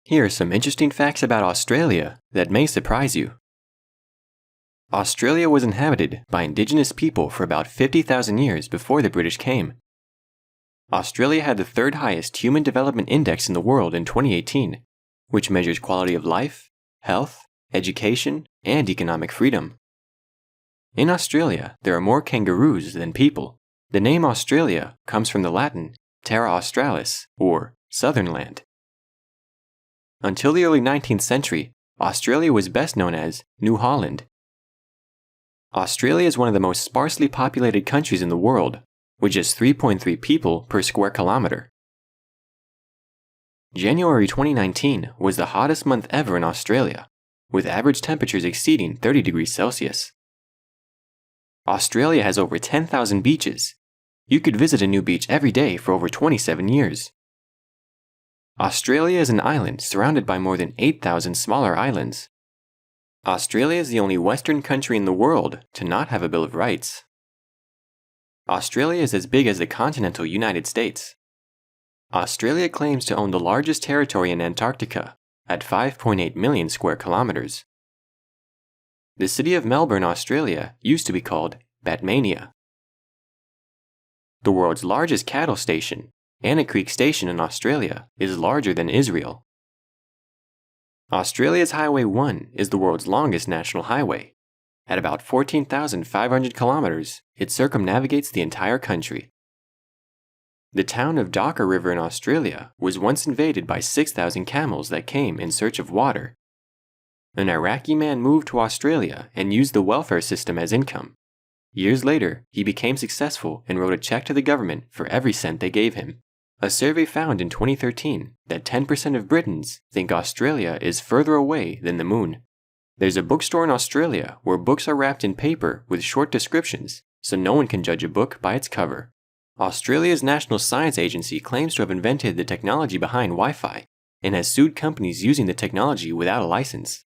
Here are some interesting facts about Australia that may surprise you. Australia was inhabited by indigenous people for about 50,000 years before the British came. Australia had the third highest Human Development Index in the world in 2018, which measures quality of life, health, education, and economic freedom. In Australia, there are more kangaroos than people. The name Australia comes from the Latin Terra Australis, or Southern Land. Until the early 19th century, Australia was best known as New Holland. Australia is one of the most sparsely populated countries in the world, with just 3.3 people per square kilometer. January 2019 was the hottest month ever in Australia, with average temperatures exceeding 30 degrees Celsius. Australia has over 10,000 beaches. You could visit a new beach every day for over 27 years. Australia is an island surrounded by more than 8,000 smaller islands. Australia is the only Western country in the world to not have a Bill of Rights. Australia is as big as the continental United States. Australia claims to own the largest territory in Antarctica, at 5.8 million square kilometers. The city of Melbourne, Australia, used to be called Batmania. The world's largest cattle station, Anna Creek Station in Australia, is larger than Israel. Australia's Highway 1 is the world's longest national highway. At about 14,500 kilometers, it circumnavigates the entire country. The town of Docker River in Australia was once invaded by 6,000 camels that came in search of water. An Iraqi man moved to Australia and used the welfare system as income. Years later, he became successful and wrote a check to the government for every cent they gave him. A survey found in 2013 that 10% of Britons think Australia is further away than the moon. There's a bookstore in Australia where books are wrapped in paper with short descriptions, so no one can judge a book by its cover. Australia's National Science Agency claims to have invented the technology behind Wi-Fi and has sued companies using the technology without a license.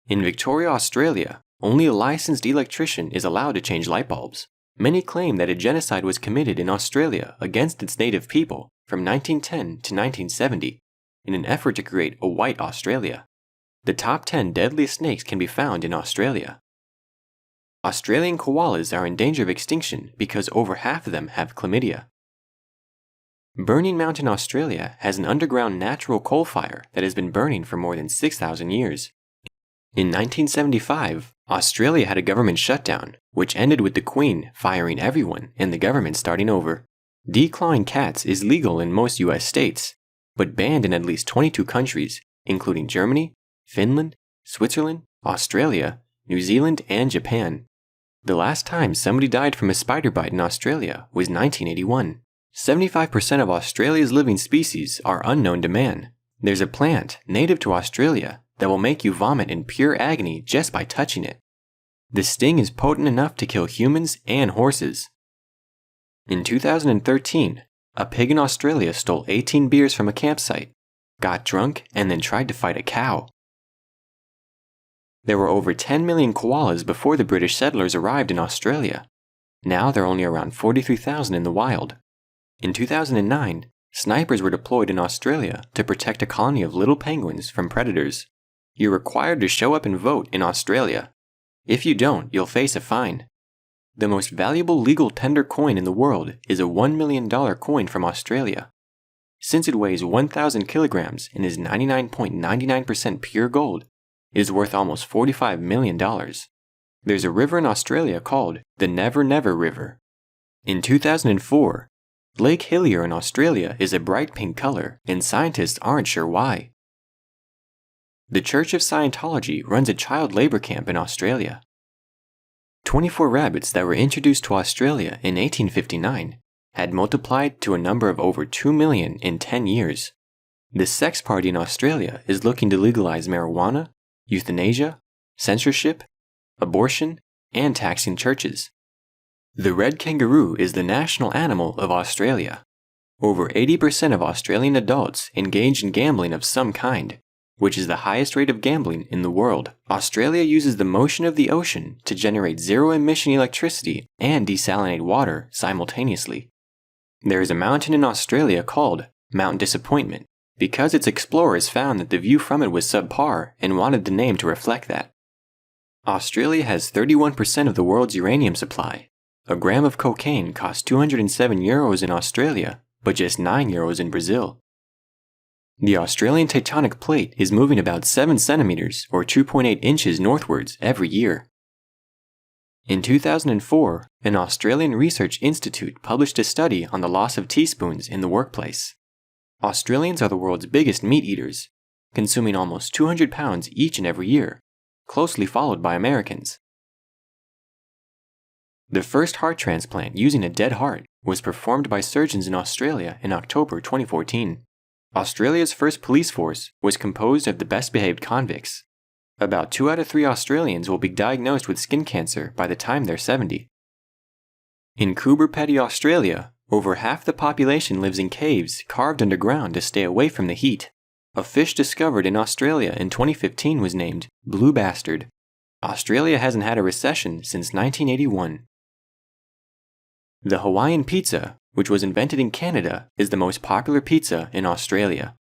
In Victoria, Australia, only a licensed electrician is allowed to change light bulbs. Many claim that a genocide was committed in Australia against its native people from 1910 to 1970 in an effort to create a white Australia. The top 10 deadliest snakes can be found in Australia. Australian koalas are in danger of extinction because over half of them have chlamydia. Burning Mountain, Australia has an underground natural coal fire that has been burning for more than 6,000 years. In 1975, Australia had a government shutdown, which ended with the Queen firing everyone and the government starting over. Declawing cats is legal in most US states, but banned in at least 22 countries, including Germany, Finland, Switzerland, Australia, New Zealand, and Japan. The last time somebody died from a spider bite in Australia was 1981. 75% of Australia's living species are unknown to man. There's a plant native to Australia that will make you vomit in pure agony just by touching it. The sting is potent enough to kill humans and horses. In 2013, a pig in Australia stole 18 beers from a campsite, got drunk, and then tried to fight a cow. There were over 10 million koalas before the British settlers arrived in Australia. Now there are only around 43,000 in the wild. In 2009, snipers were deployed in Australia to protect a colony of little penguins from predators. You're required to show up and vote in Australia. If you don't, you'll face a fine. The most valuable legal tender coin in the world is a $1 million coin from Australia. Since it weighs 1,000 kilograms and is 99.99% pure gold, it is worth almost $45 million. There's a river in Australia called the Never Never River. In 2004, Lake Hillier in Australia is a bright pink color, and scientists aren't sure why. The Church of Scientology runs a child labor camp in Australia. 24 rabbits that were introduced to Australia in 1859 had multiplied to a number of over 2 million in 10 years. The Sex Party in Australia is looking to legalize marijuana, euthanasia, censorship, abortion, and taxing churches. The red kangaroo is the national animal of Australia. Over 80% of Australian adults engage in gambling of some kind, which is the highest rate of gambling in the world. Australia uses the motion of the ocean to generate zero-emission electricity and desalinate water simultaneously. There is a mountain in Australia called Mount Disappointment, because its explorers found that the view from it was subpar and wanted the name to reflect that. Australia has 31% of the world's uranium supply. A gram of cocaine costs 207 euros in Australia, but just 9 euros in Brazil. The Australian tectonic plate is moving about 7 centimeters or 2.8 inches northwards every year. In 2004, an Australian research institute published a study on the loss of teaspoons in the workplace. Australians are the world's biggest meat eaters, consuming almost 200 pounds each and every year, closely followed by Americans. The first heart transplant using a dead heart was performed by surgeons in Australia in October 2014. Australia's first police force was composed of the best-behaved convicts. About 2 out of 3 Australians will be diagnosed with skin cancer by the time they're 70. In Coober Pedy, Australia, over half the population lives in caves carved underground to stay away from the heat. A fish discovered in Australia in 2015 was named Blue Bastard. Australia hasn't had a recession since 1981. The Hawaiian pizza, which was invented in Canada, is the most popular pizza in Australia.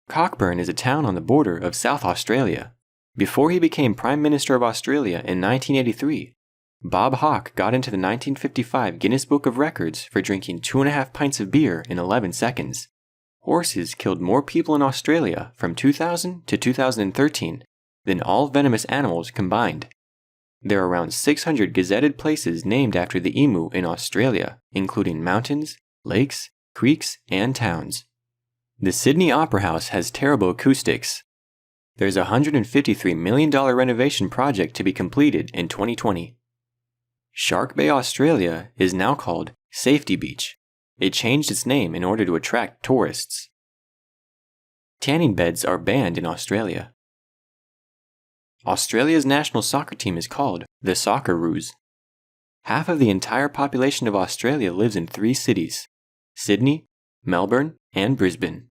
Cockburn is a town on the border of South Australia. Before he became Prime Minister of Australia in 1983, Bob Hawke got into the 1955 Guinness Book of Records for drinking 2.5 pints of beer in 11 seconds. Horses killed more people in Australia from 2000 to 2013 than all venomous animals combined. There are around 600 gazetted places named after the emu in Australia, including mountains, lakes, creeks, and towns. The Sydney Opera House has terrible acoustics. There's a $153 million renovation project to be completed in 2020. Shark Bay, Australia is now called Safety Beach. It changed its name in order to attract tourists. Tanning beds are banned in Australia. Australia's national soccer team is called the Socceroos. Half of the entire population of Australia lives in 3 cities: Sydney, Melbourne, and Brisbane.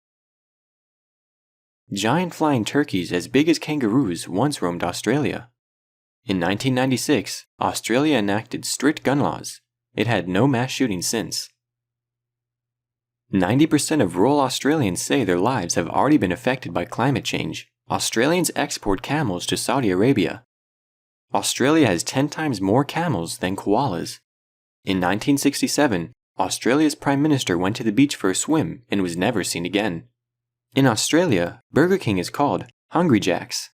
Giant flying turkeys as big as kangaroos once roamed Australia. In 1996, Australia enacted strict gun laws. It had no mass shootings since. 90% of rural Australians say their lives have already been affected by climate change. Australians export camels to Saudi Arabia. Australia has 10 times more camels than koalas. In 1967, Australia's Prime Minister went to the beach for a swim and was never seen again. In Australia, Burger King is called Hungry Jack's.